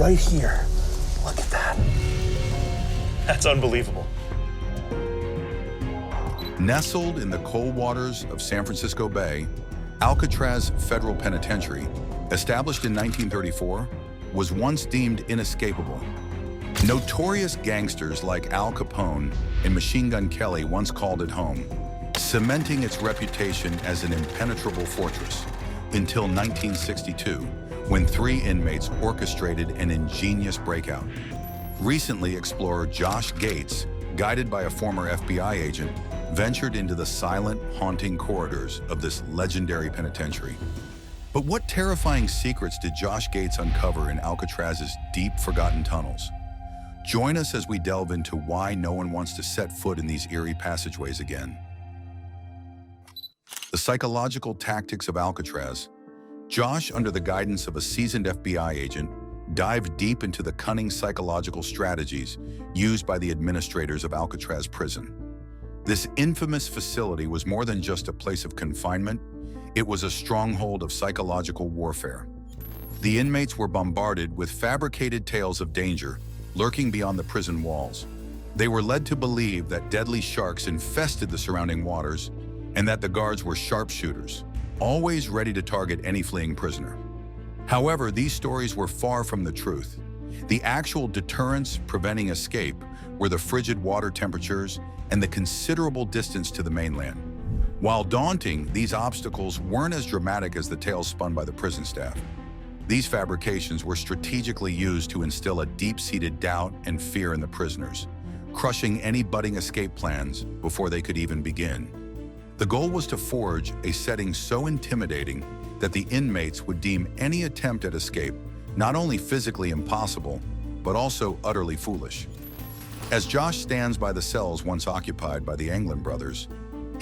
right here. Look at that. That's unbelievable. Nestled in the cold waters of San Francisco Bay, Alcatraz Federal Penitentiary, established in 1934, was once deemed inescapable. Notorious gangsters like Al Capone and Machine Gun Kelly once called it home, cementing its reputation as an impenetrable fortress, until 1962, when 3 inmates orchestrated an ingenious breakout. Recently, explorer Josh Gates, guided by a former FBI agent, ventured into the silent, haunting corridors of this legendary penitentiary. But what terrifying secrets did Josh Gates uncover in Alcatraz's deep, forgotten tunnels? Join us as we delve into why no one wants to set foot in these eerie passageways again. The psychological tactics of Alcatraz. Josh, under the guidance of a seasoned FBI agent, dived deep into the cunning psychological strategies used by the administrators of Alcatraz prison. This infamous facility was more than just a place of confinement. It was a stronghold of psychological warfare. The inmates were bombarded with fabricated tales of danger lurking beyond the prison walls. They were led to believe that deadly sharks infested the surrounding waters and that the guards were sharpshooters, always ready to target any fleeing prisoner. However, these stories were far from the truth. The actual deterrents preventing escape were the frigid water temperatures and the considerable distance to the mainland. While daunting, these obstacles weren't as dramatic as the tales spun by the prison staff. These fabrications were strategically used to instill a deep-seated doubt and fear in the prisoners, crushing any budding escape plans before they could even begin. The goal was to forge a setting so intimidating that the inmates would deem any attempt at escape not only physically impossible, but also utterly foolish. As Josh stands by the cells once occupied by the Allan brothers,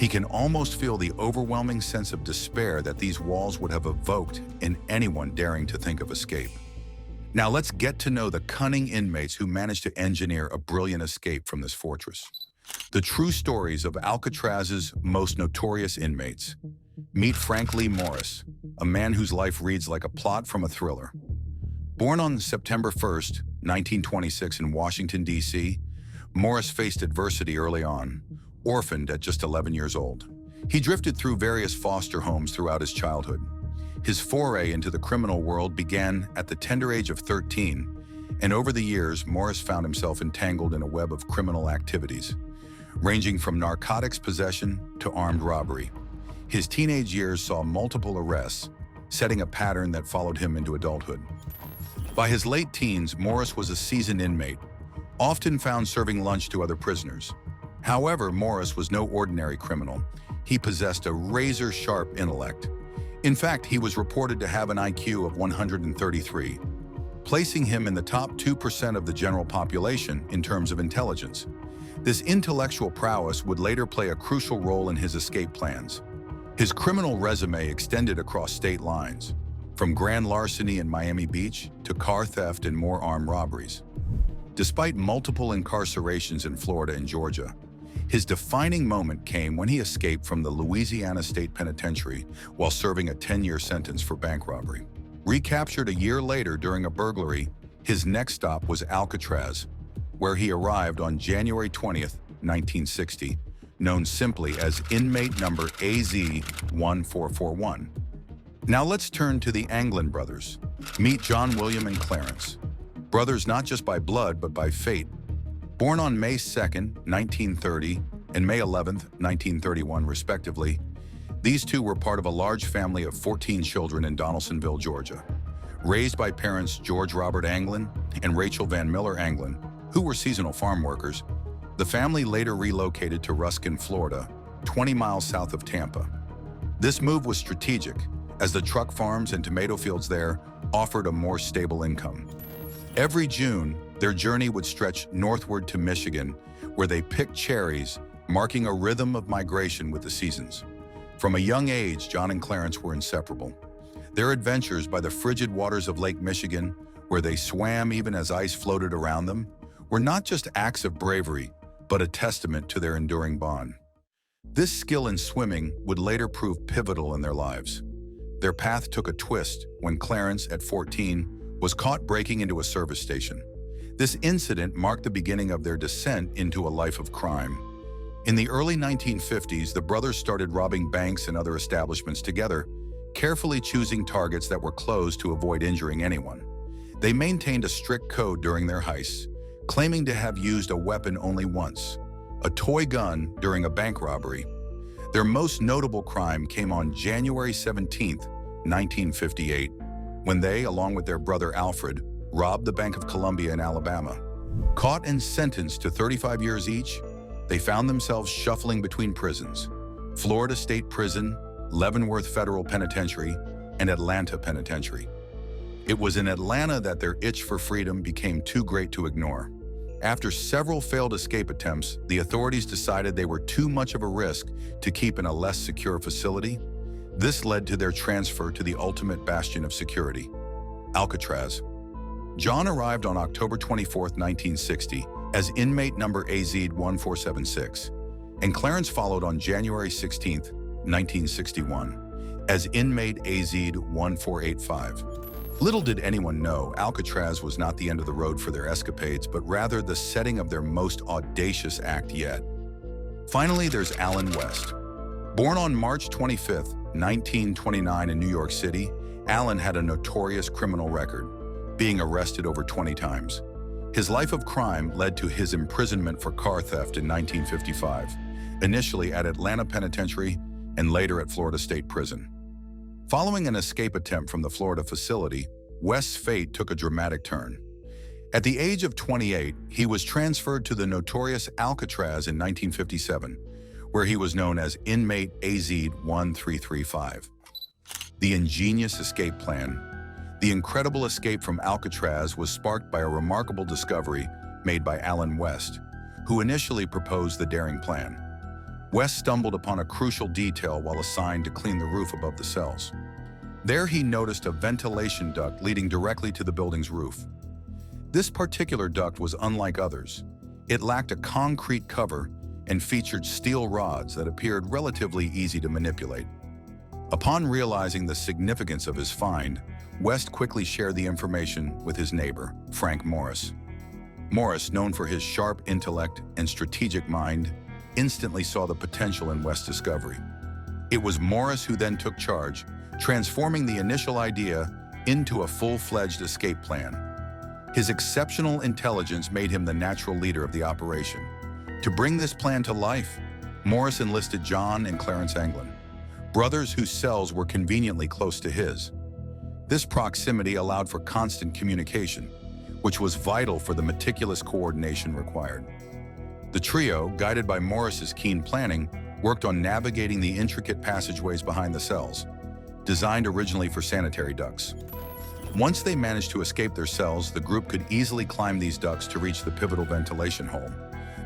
he can almost feel the overwhelming sense of despair that these walls would have evoked in anyone daring to think of escape. Now let's get to know the cunning inmates who managed to engineer a brilliant escape from this fortress. The true stories of Alcatraz's most notorious inmates. Meet Frank Lee Morris, a man whose life reads like a plot from a thriller. Born on September 1st, 1926 in Washington, D.C., Morris faced adversity early on, orphaned at just 11 years old. He drifted through various foster homes throughout his childhood. His foray into the criminal world began at the tender age of 13, and over the years, Morris found himself entangled in a web of criminal activities, ranging from narcotics possession to armed robbery. His teenage years saw multiple arrests, setting a pattern that followed him into adulthood. By his late teens, Morris was a seasoned inmate, often found serving lunch to other prisoners. However, Morris was no ordinary criminal. He possessed a razor-sharp intellect. In fact, he was reported to have an IQ of 133, placing him in the top 2% of the general population in terms of intelligence. This intellectual prowess would later play a crucial role in his escape plans. His criminal resume extended across state lines, from grand larceny in Miami Beach to car theft and more armed robberies. Despite multiple incarcerations in Florida and Georgia, his defining moment came when he escaped from the Louisiana State Penitentiary while serving a 10-year sentence for bank robbery. Recaptured a year later during a burglary, his next stop was Alcatraz, where he arrived on January 20th, 1960, known simply as inmate number AZ-1441. Now let's turn to the Allan brothers. Meet John, William, and Clarence. Brothers not just by blood, but by fate. Born on May 2nd, 1930, and May 11th, 1931, respectively, these two were part of a large family of 14 children in Donaldsonville, Georgia. Raised by parents George Robert Allan and Rachel Van Miller Allan, who were seasonal farm workers, the family later relocated to Ruskin, Florida, 20 miles south of Tampa. This move was strategic, as the truck farms and tomato fields there offered a more stable income. Every June, their journey would stretch northward to Michigan, where they picked cherries, marking a rhythm of migration with the seasons. From a young age, John and Clarence were inseparable. Their adventures by the frigid waters of Lake Michigan, where they swam even as ice floated around them, were not just acts of bravery, but a testament to their enduring bond. This skill in swimming would later prove pivotal in their lives. Their path took a twist when Clarence, at 14, was caught breaking into a service station. This incident marked the beginning of their descent into a life of crime. In the early 1950s, the brothers started robbing banks and other establishments together, carefully choosing targets that were closed to avoid injuring anyone. They maintained a strict code during their heists, claiming to have used a weapon only once, a toy gun during a bank robbery. Their most notable crime came on January 17, 1958, when they, along with their brother Alfred, robbed the Bank of Columbia in Alabama. Caught and sentenced to 35 years each, they found themselves shuffling between prisons: Florida State Prison, Leavenworth Federal Penitentiary, and Atlanta Penitentiary. It was in Atlanta that their itch for freedom became too great to ignore. After several failed escape attempts, the authorities decided they were too much of a risk to keep in a less secure facility. This led to their transfer to the ultimate bastion of security, Alcatraz. John arrived on October 24, 1960, as inmate number AZ-1476, and Clarence followed on January 16, 1961, as inmate AZ-1485. Little did anyone know, Alcatraz was not the end of the road for their escapades, but rather the setting of their most audacious act yet. Finally, there's Allan West. Born on March 25, 1929 in New York City, Allan had a notorious criminal record, being arrested over 20 times. His life of crime led to his imprisonment for car theft in 1955, initially at Atlanta Penitentiary and later at Florida State Prison. Following an escape attempt from the Florida facility, West's fate took a dramatic turn. At the age of 28, he was transferred to the notorious Alcatraz in 1957, where he was known as inmate AZ-1335. The ingenious escape plan. The incredible escape from Alcatraz was sparked by a remarkable discovery made by Allan West, who initially proposed the daring plan. West stumbled upon a crucial detail while assigned to clean the roof above the cells. There he noticed a ventilation duct leading directly to the building's roof. This particular duct was unlike others. It lacked a concrete cover and featured steel rods that appeared relatively easy to manipulate. Upon realizing the significance of his find, West quickly shared the information with his neighbor, Frank Morris. Morris, known for his sharp intellect and strategic mind, instantly saw the potential in West's discovery. It was Morris who then took charge, transforming the initial idea into a full-fledged escape plan. His exceptional intelligence made him the natural leader of the operation. To bring this plan to life, Morris enlisted John and Clarence Anglin, brothers whose cells were conveniently close to his. This proximity allowed for constant communication, which was vital for the meticulous coordination required. The trio, guided by Morris's keen planning, worked on navigating the intricate passageways behind the cells, designed originally for sanitary ducts. Once they managed to escape their cells, the group could easily climb these ducts to reach the pivotal ventilation hole.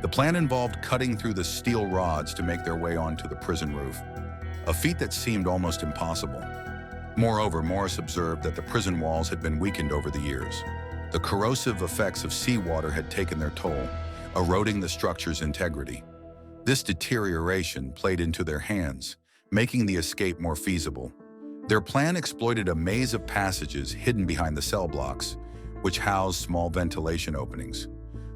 The plan involved cutting through the steel rods to make their way onto the prison roof, a feat that seemed almost impossible. Moreover, Morris observed that the prison walls had been weakened over the years. The corrosive effects of seawater had taken their toll, eroding the structure's integrity. This deterioration played into their hands, making the escape more feasible. Their plan exploited a maze of passages hidden behind the cell blocks, which housed small ventilation openings.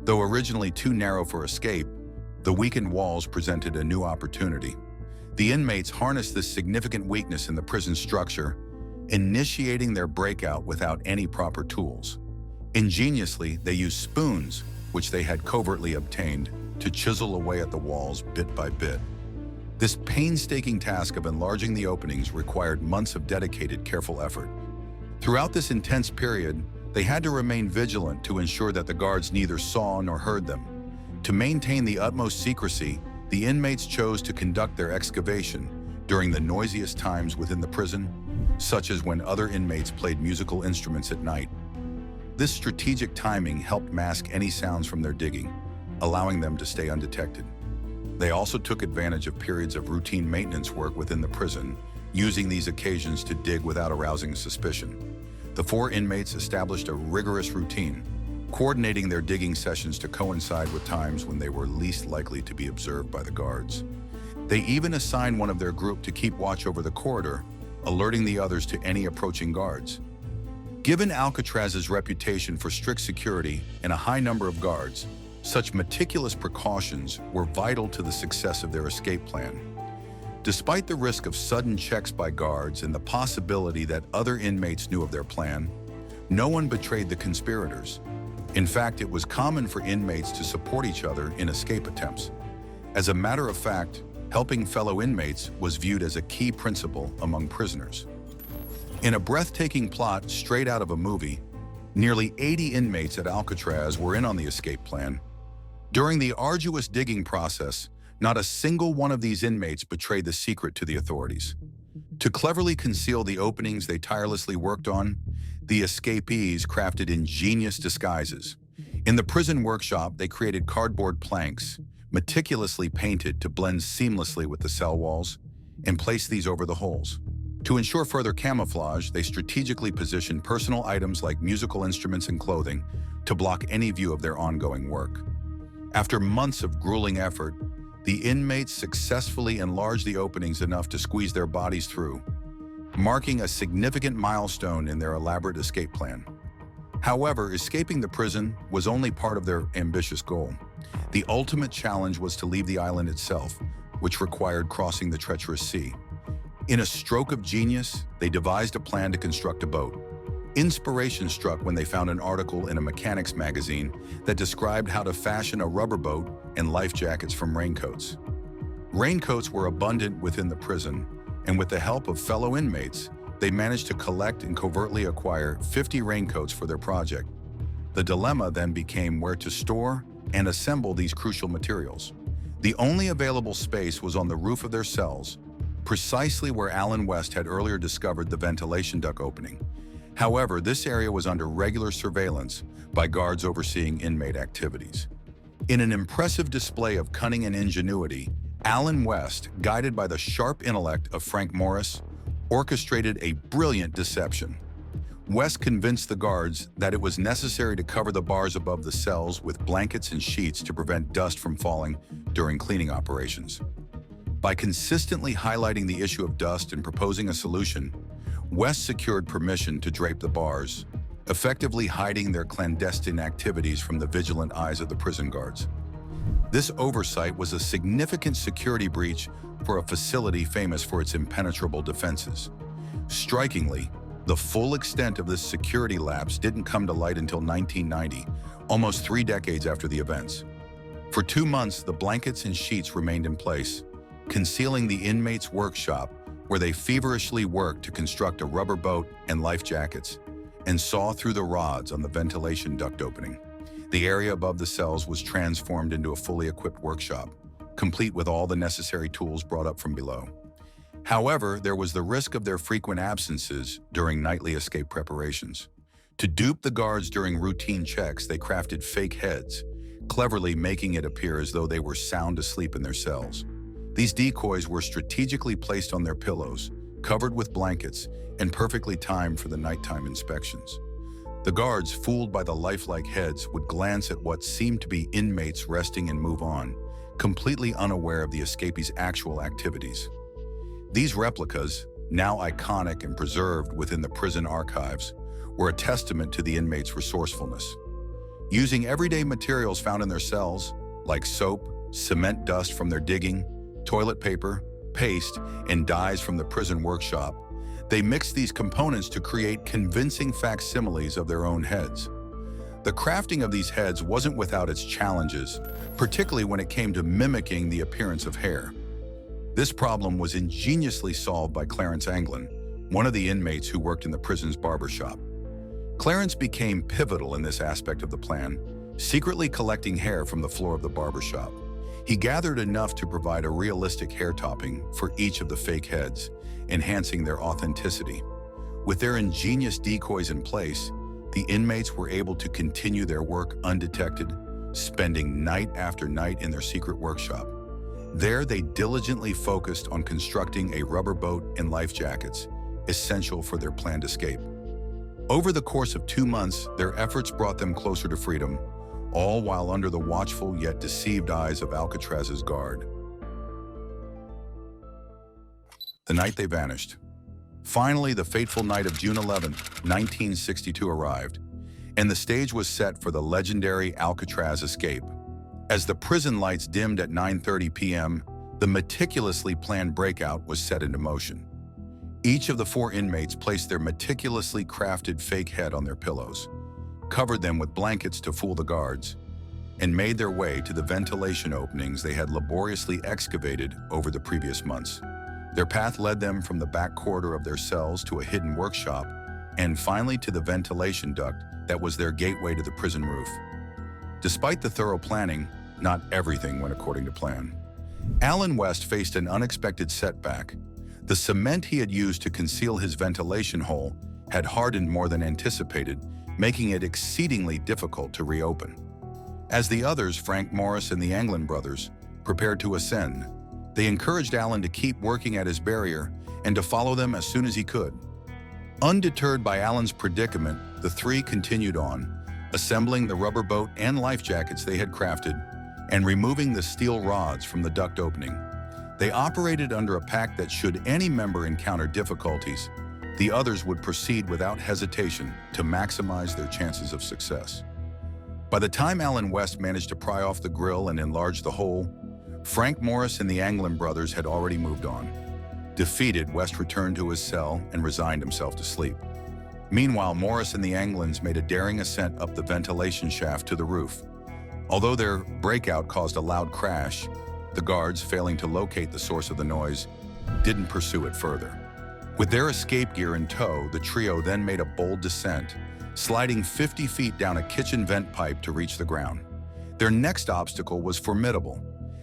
Though originally too narrow for escape, the weakened walls presented a new opportunity. The inmates harnessed this significant weakness in the prison structure, initiating their breakout without any proper tools. Ingeniously, they used spoons, which they had covertly obtained, to chisel away at the walls bit by bit. This painstaking task of enlarging the openings required months of dedicated, careful effort. Throughout this intense period, they had to remain vigilant to ensure that the guards neither saw nor heard them. To maintain the utmost secrecy, the inmates chose to conduct their excavation during the noisiest times within the prison, such as when other inmates played musical instruments at night. This strategic timing helped mask any sounds from their digging, allowing them to stay undetected. They also took advantage of periods of routine maintenance work within the prison, using these occasions to dig without arousing suspicion. The four inmates established a rigorous routine, coordinating their digging sessions to coincide with times when they were least likely to be observed by the guards. They even assigned one of their group to keep watch over the corridor, alerting the others to any approaching guards. Given Alcatraz's reputation for strict security and a high number of guards, such meticulous precautions were vital to the success of their escape plan. Despite the risk of sudden checks by guards and the possibility that other inmates knew of their plan, no one betrayed the conspirators. In fact, it was common for inmates to support each other in escape attempts. As a matter of fact, helping fellow inmates was viewed as a key principle among prisoners. In a breathtaking plot straight out of a movie, nearly 80 inmates at Alcatraz were in on the escape plan. During the arduous digging process, not a single one of these inmates betrayed the secret to the authorities. To cleverly conceal the openings they tirelessly worked on, the escapees crafted ingenious disguises. In the prison workshop, they created cardboard planks, meticulously painted to blend seamlessly with the cell walls, and placed these over the holes. To ensure further camouflage, they strategically positioned personal items like musical instruments and clothing to block any view of their ongoing work. After months of grueling effort, the inmates successfully enlarged the openings enough to squeeze their bodies through, marking a significant milestone in their elaborate escape plan. However, escaping the prison was only part of their ambitious goal. The ultimate challenge was to leave the island itself, which required crossing the treacherous sea. In a stroke of genius, they devised a plan to construct a boat. Inspiration struck when they found an article in a mechanics magazine that described how to fashion a rubber boat and life jackets from raincoats. Raincoats were abundant within the prison, and with the help of fellow inmates, they managed to collect and covertly acquire 50 raincoats for their project. The dilemma then became where to store and assemble these crucial materials. The only available space was on the roof of their cells, precisely where Allan West had earlier discovered the ventilation duct opening. However, this area was under regular surveillance by guards overseeing inmate activities. In an impressive display of cunning and ingenuity, Allan West, guided by the sharp intellect of Frank Morris, orchestrated a brilliant deception. West convinced the guards that it was necessary to cover the bars above the cells with blankets and sheets to prevent dust from falling during cleaning operations. By consistently highlighting the issue of dust and proposing a solution, West secured permission to drape the bars, effectively hiding their clandestine activities from the vigilant eyes of the prison guards. This oversight was a significant security breach for a facility famous for its impenetrable defenses. Strikingly, the full extent of this security lapse didn't come to light until 1990, almost 3 decades after the events. For 2 months, the blankets and sheets remained in place, concealing the inmates' workshop where they feverishly worked to construct a rubber boat and life jackets, and saw through the rods on the ventilation duct opening. The area above the cells was transformed into a fully equipped workshop, complete with all the necessary tools brought up from below. However, there was the risk of their frequent absences during nightly escape preparations. To dupe the guards during routine checks, they crafted fake heads, cleverly making it appear as though they were sound asleep in their cells. These decoys were strategically placed on their pillows, covered with blankets, and perfectly timed for the nighttime inspections. The guards, fooled by the lifelike heads, would glance at what seemed to be inmates resting and move on, completely unaware of the escapees' actual activities. These replicas, now iconic and preserved within the prison archives, were a testament to the inmates' resourcefulness. Using everyday materials found in their cells, like soap, cement dust from their digging, toilet paper, paste, and dyes from the prison workshop, they mixed these components to create convincing facsimiles of their own heads. The crafting of these heads wasn't without its challenges, particularly when it came to mimicking the appearance of hair. This problem was ingeniously solved by Clarence, one of the inmates who worked in the prison's barbershop. Clarence became pivotal in this aspect of the plan, secretly collecting hair from the floor of the barbershop. He gathered enough to provide a realistic hair topping for each of the fake heads, enhancing their authenticity. With their ingenious decoys in place, the inmates were able to continue their work undetected, spending night after night in their secret workshop. There, they diligently focused on constructing a rubber boat and life jackets, essential for their planned escape. Over the course of 2 months, their efforts brought them closer to freedom, all while under the watchful yet deceived eyes of Alcatraz's guard. The night they vanished, Finally, the fateful night of June 11, 1962 arrived, and the stage was set for the legendary Alcatraz escape. As the prison lights dimmed at 9:30 p.m., the meticulously planned breakout was set into motion. Each of the 4 inmates placed their meticulously crafted fake head on their pillows, covered them with blankets to fool the guards, and made their way to the ventilation openings they had laboriously excavated over the previous months. Their path led them from the back corridor of their cells to a hidden workshop, and finally to the ventilation duct that was their gateway to the prison roof. Despite the thorough planning, not everything went according to plan. Allan West faced an unexpected setback. The cement he had used to conceal his ventilation hole had hardened more than anticipated, making it exceedingly difficult to reopen. As the others, Frank Morris and the Allan brothers, prepared to ascend, they encouraged Allan to keep working at his barrier and to follow them as soon as he could. Undeterred by Allan's predicament, the 3 continued on, assembling the rubber boat and life jackets they had crafted and removing the steel rods from the duct opening. They operated under a pact that should any member encounter difficulties, the others would proceed without hesitation to maximize their chances of success. By the time Allan West managed to pry off the grill and enlarge the hole, Frank Morris and the Allan brothers had already moved on. Defeated, West returned to his cell and resigned himself to sleep. Meanwhile, Morris and the Allans made a daring ascent up the ventilation shaft to the roof. Although their breakout caused a loud crash, the guards, failing to locate the source of the noise, didn't pursue it further. With their escape gear in tow, the trio then made a bold descent, sliding 50 feet down a kitchen vent pipe to reach the ground. Their next obstacle was formidable.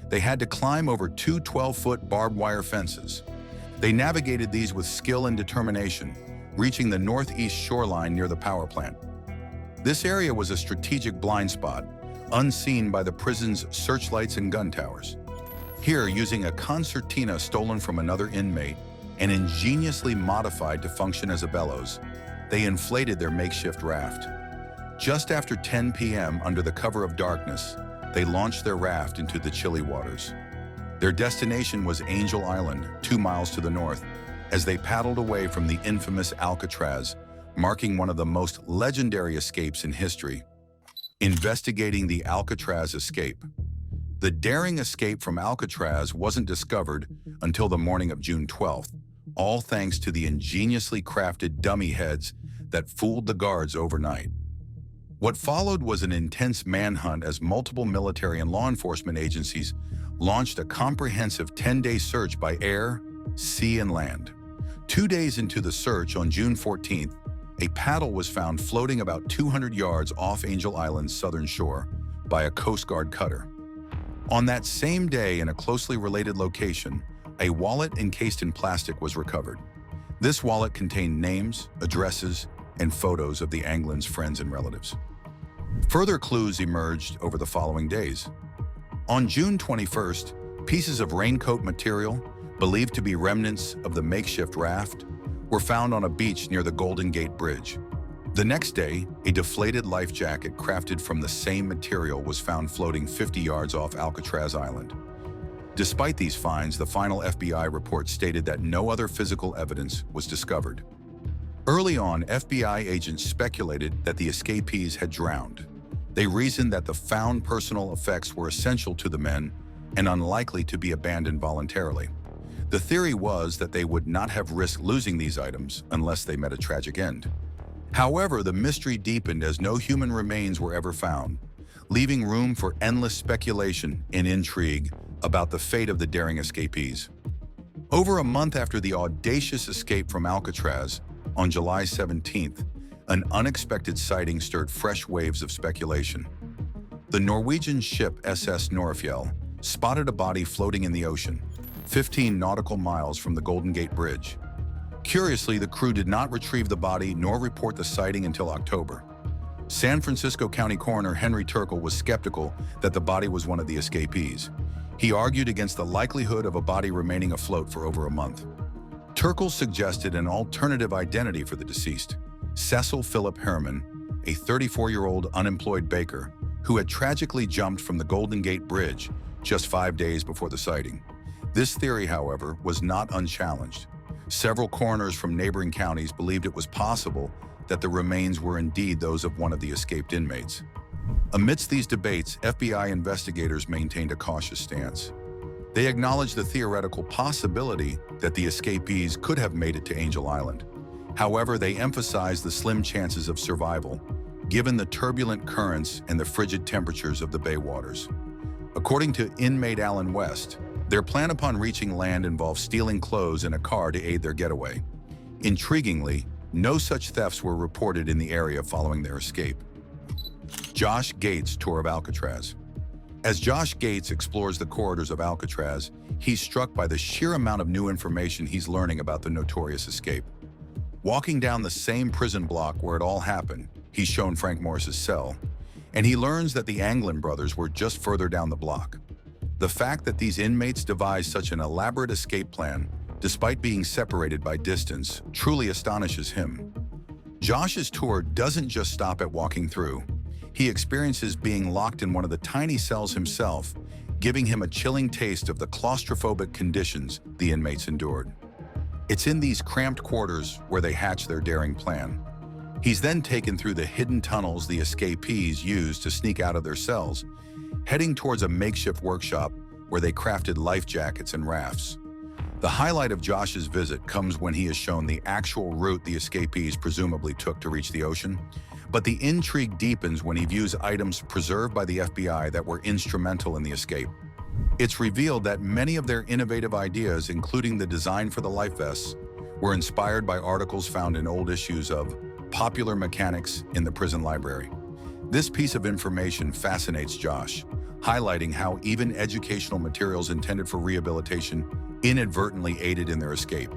They had to climb over 2 12-foot barbed wire fences. They navigated these with skill and determination, reaching the northeast shoreline near the power plant. This area was a strategic blind spot, unseen by the prison's searchlights and gun towers. Here, using a concertina stolen from another inmate and ingeniously modified to function as a bellows, they inflated their makeshift raft. Just after 10 p.m., under the cover of darkness, they launched their raft into the chilly waters. Their destination was Angel Island, 2 miles to the north, as they paddled away from the infamous Alcatraz, marking one of the most legendary escapes in history. Investigating the Alcatraz escape. The daring escape from Alcatraz wasn't discovered until the morning of June 12th, all thanks to the ingeniously crafted dummy heads that fooled the guards overnight. What followed was an intense manhunt as multiple military and law enforcement agencies launched a comprehensive 10-day search by air, sea, and land. 2 days into the search, on June 14th, a paddle was found floating about 200 yards off Angel Island's southern shore by a Coast Guard cutter. On that same day, in a closely related location, a wallet encased in plastic was recovered. This wallet contained names, addresses, and photos of the Allan's friends and relatives. Further clues emerged over the following days. On June 21st, pieces of raincoat material, believed to be remnants of the makeshift raft, were found on a beach near the Golden Gate Bridge. The next day, a deflated life jacket crafted from the same material was found floating 50 yards off Alcatraz Island. Despite these finds, the final FBI report stated that no other physical evidence was discovered. Early on, FBI agents speculated that the escapees had drowned. They reasoned that the found personal effects were essential to the men and unlikely to be abandoned voluntarily. The theory was that they would not have risked losing these items unless they met a tragic end. However, the mystery deepened as no human remains were ever found, leaving room for endless speculation and intrigue about the fate of the daring escapees. Over a month after the audacious escape from Alcatraz, on July 17th, an unexpected sighting stirred fresh waves of speculation. The Norwegian ship SS Norefjell spotted a body floating in the ocean, 15 nautical miles from the Golden Gate Bridge. Curiously, the crew did not retrieve the body nor report the sighting until October. San Francisco County Coroner Henry Turkle was skeptical that the body was one of the escapees. He argued against the likelihood of a body remaining afloat for over a month. Turkle suggested an alternative identity for the deceased, Cecil Philip Herman, a 34-year-old unemployed baker who had tragically jumped from the Golden Gate Bridge just 5 days before the sighting. This theory, however, was not unchallenged. Several coroners from neighboring counties believed it was possible that the remains were indeed those of one of the escaped inmates. Amidst these debates, FBI investigators maintained a cautious stance. They acknowledged the theoretical possibility that the escapees could have made it to Angel Island. However, they emphasized the slim chances of survival, given the turbulent currents and the frigid temperatures of the bay waters. According to inmate Allan West, their plan upon reaching land involved stealing clothes in a car to aid their getaway. Intriguingly, no such thefts were reported in the area following their escape. Josh Gates' tour of Alcatraz. As Josh Gates explores the corridors of Alcatraz, he's struck by the sheer amount of new information he's learning about the Notorious escape. Walking down the same prison block where it all happened, he's shown Frank Morris's cell, and he learns that the Anglin brothers were just further down the block. The fact that these inmates devised such an elaborate escape plan, despite being separated by distance, truly astonishes him. Josh's tour doesn't just stop at walking through. He experiences being locked in one of the tiny cells himself, giving him a chilling taste of the claustrophobic conditions the inmates endured. It's in these cramped quarters where they hatch their daring plan. He's then taken through the hidden tunnels the escapees used to sneak out of their cells, heading towards a makeshift workshop where they crafted life jackets and rafts. The highlight of Josh's visit comes when he is shown the actual route the escapees presumably took to reach the ocean, but the intrigue deepens when he views items preserved by the FBI that were instrumental in the escape. It's revealed that many of their innovative ideas, including the design for the life vests, were inspired by articles found in old issues of Popular Mechanics in the prison library. This piece of information fascinates Josh, highlighting how even educational materials intended for rehabilitation inadvertently aided in their escape.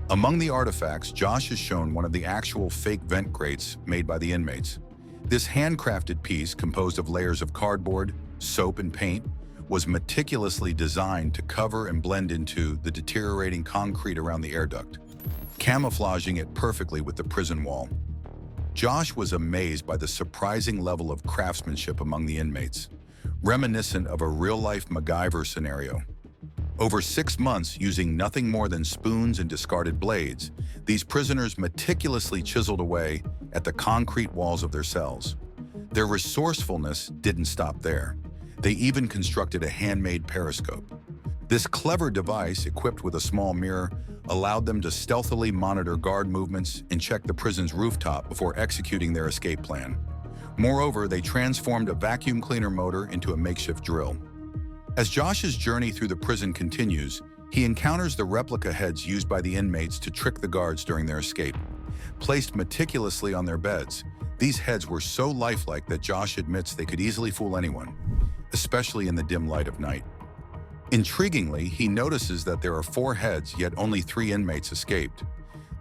Among the artifacts, Josh has shown one of the actual fake vent grates made by the inmates. This handcrafted piece, composed of layers of cardboard, soap, and paint, was meticulously designed to cover and blend into the deteriorating concrete around the air duct, camouflaging it perfectly with the prison wall. Josh was amazed by the surprising level of craftsmanship among the inmates, reminiscent of a real-life MacGyver scenario. Over 6 months, using nothing more than spoons and discarded blades, these prisoners meticulously chiseled away at the concrete walls of their cells. Their resourcefulness didn't stop there. They even constructed a handmade periscope. This clever device, equipped with a small mirror, allowed them to stealthily monitor guard movements and check the prison's rooftop before executing their escape plan. Moreover, they transformed a vacuum cleaner motor into a makeshift drill. As Josh's journey through the prison continues, he encounters the replica heads used by the inmates to trick the guards during their escape. Placed meticulously on their beds, these heads were so lifelike that Josh admits they could easily fool anyone, especially in the dim light of night. Intriguingly, he notices that there are 4 heads, yet only 3 inmates escaped.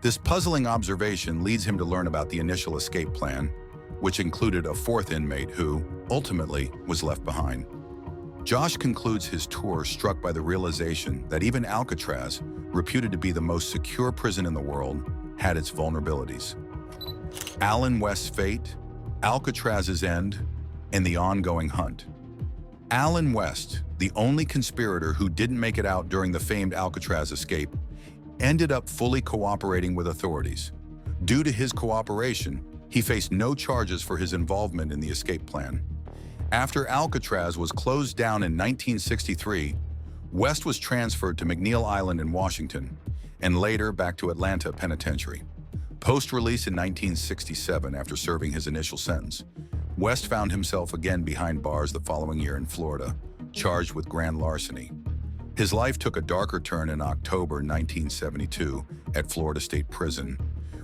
This puzzling observation leads him to learn about the initial escape plan, which included a 4th inmate who, ultimately, was left behind. Josh concludes his tour struck by the realization that even Alcatraz, reputed to be the most secure prison in the world, had its vulnerabilities. Allan West's fate, Alcatraz's end, and the ongoing hunt. Allan West, the only conspirator who didn't make it out during the famed Alcatraz escape, ended up fully cooperating with authorities. Due to his cooperation, he faced no charges for his involvement in the escape plan. After Alcatraz was closed down in 1963, West was transferred to McNeil Island in Washington, and later back to Atlanta Penitentiary. Post-release in 1967, after serving his initial sentence, West found himself again behind bars the following year in Florida, charged with grand larceny. His life took a darker turn in October 1972 at Florida State Prison,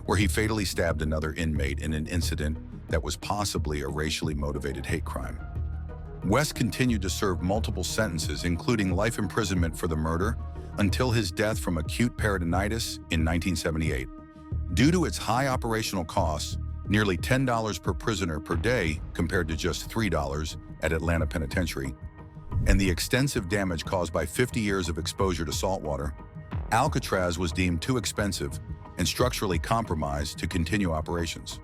where he fatally stabbed another inmate in an incident that was possibly a racially motivated hate crime. West continued to serve multiple sentences, including life imprisonment for the murder, until his death from acute peritonitis in 1978. Due to its high operational costs, nearly $10 per prisoner per day compared to just $3 at Atlanta Penitentiary, and the extensive damage caused by 50 years of exposure to saltwater, Alcatraz was deemed too expensive and structurally compromised to continue operations.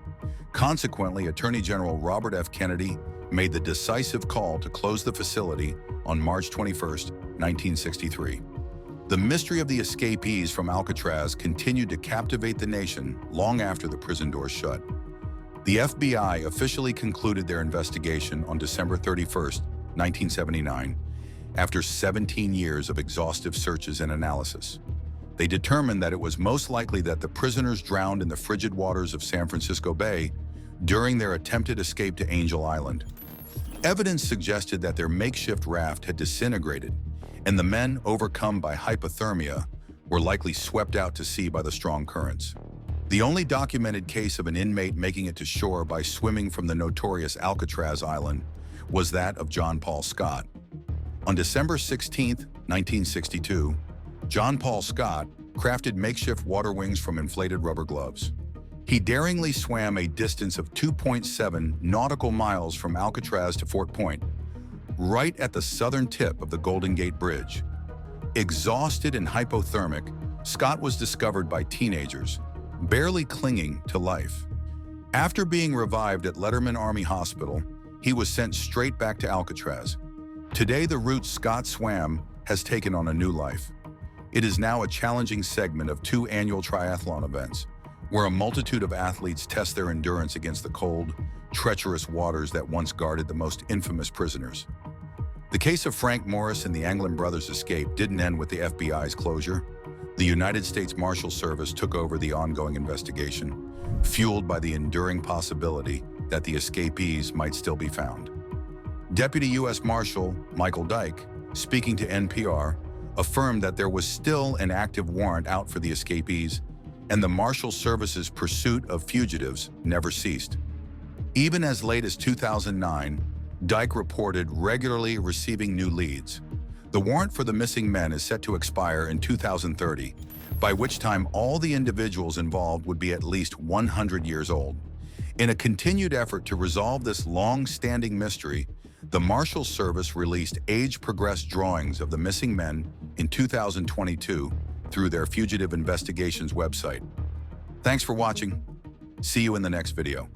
Consequently, Attorney General Robert F. Kennedy made the decisive call to close the facility on March 21, 1963. The mystery of the escapees from Alcatraz continued to captivate the nation long after the prison doors shut. The FBI officially concluded their investigation on December 31, 1979, after 17 years of exhaustive searches and analysis. They determined that it was most likely that the prisoners drowned in the frigid waters of San Francisco Bay during their attempted escape to Angel Island. Evidence suggested that their makeshift raft had disintegrated, and the men, overcome by hypothermia, were likely swept out to sea by the strong currents. The only documented case of an inmate making it to shore by swimming from the notorious Alcatraz Island was that of John Paul Scott. On December 16, 1962, John Paul Scott crafted makeshift water wings from inflated rubber gloves. He daringly swam a distance of 2.7 nautical miles from Alcatraz to Fort Point, right at the southern tip of the Golden Gate Bridge. Exhausted and hypothermic, Scott was discovered by teenagers, barely clinging to life. After being revived at Letterman Army Hospital, he was sent straight back to Alcatraz. Today, the route Scott swam has taken on a new life. It is now a challenging segment of 2 annual triathlon events, where a multitude of athletes test their endurance against the cold, treacherous waters that once guarded the most infamous prisoners. The case of Frank Morris and the Anglin brothers' escape didn't end with the FBI's closure. The United States Marshal Service took over the ongoing investigation, fueled by the enduring possibility that the escapees might still be found. Deputy U.S. Marshal Michael Dyke, speaking to NPR, affirmed that there was still an active warrant out for the escapees, and the Marshal Service's pursuit of fugitives never ceased. Even as late as 2009, Dyke reported regularly receiving new leads. The warrant for the missing men is set to expire in 2030, by which time all the individuals involved would be at least 100 years old. In a continued effort to resolve this long-standing mystery, the Marshal Service released age-progressed drawings of the missing men in 2022 through their Fugitive Investigations website. Thanks for watching. See you in the next video.